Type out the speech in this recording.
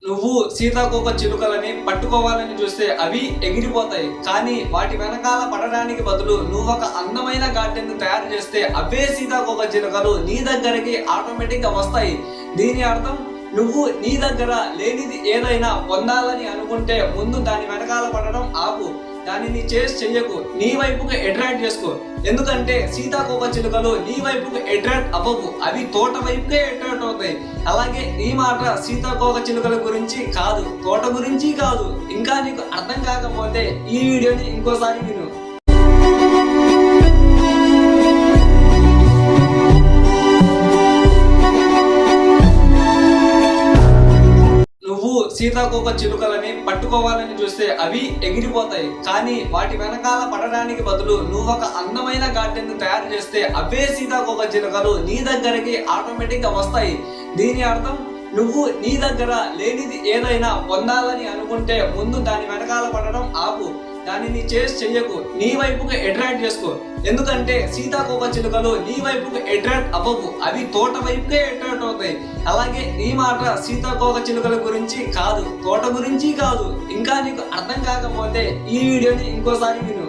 నువ్వు సీతాకోక చిలుకలని పట్టుకోవాలని చూస్తే అవి ఎగిరిపోతాయి. కానీ వాటి వెనకాల పడడానికి బదులు నువ్వు ఒక అందమైన గార్డెన్ తయారు చేస్తే అవే సీతాకోక చిలుకలు నీ దగ్గరికి ఆటోమేటిక్ గా వస్తాయి. దీని అర్థం నువ్వు నీ దగ్గర లేనిది ఏదైనా పొందాలని అనుకుంటే ముందు దాని వెనకాల పడడం ఆపు. దానిని చెయ్యకు, నీ వైపుకు అట్రాక్ట్ చేసుకో. ఎందుకంటే సీతాకోక చిలుకలు నీ వైపుకు అట్రాక్ట్ అవ్వవు, అవి తోట వైపుకే అట్రాక్ట్ అవుతాయి. అలాగే ఈ మాట సీతాకోక చిలుకల గురించి కాదు, తోట గురించి కాదు. ఇంకా నీకు అర్థం కాకపోతే ఈ వీడియోని ఇంకోసారి విను. సీతాకోక చిలుకలని పట్టుకోవాలని చూస్తే అవి ఎగిరిపోతాయి. కానీ వాటి వెనకాల పడడానికి బదులు నువ్వు ఒక అందమైన గార్డెన్ తయారు చేస్తే అవే సీతాకోక చిలుకలు నీ దగ్గరికి ఆటోమేటిక్ గా వస్తాయి. దీని అర్థం నువ్వు నీ దగ్గర లేనిది ఏదైనా పొందాలని అనుకుంటే ముందు దాని వెనకాల పడడం ఆపు. దానిని చెయ్యకు, నీ వైపుకు అట్రాక్ట్ చేసుకో. ఎందుకంటే సీతాకోక చిలుకలు నీ వైపుకు అట్రాక్ట్ అవ్వవు, అవి తోట వైపుకే అట్రాక్ట్ అవుతాయి. అలాగే ఈ మాట సీతాకోక చిలుకల గురించి కాదు, తోట గురించి కాదు. ఇంకా నీకు అర్థం కాకపోతే ఈ వీడియోని ఇంకోసారి విను.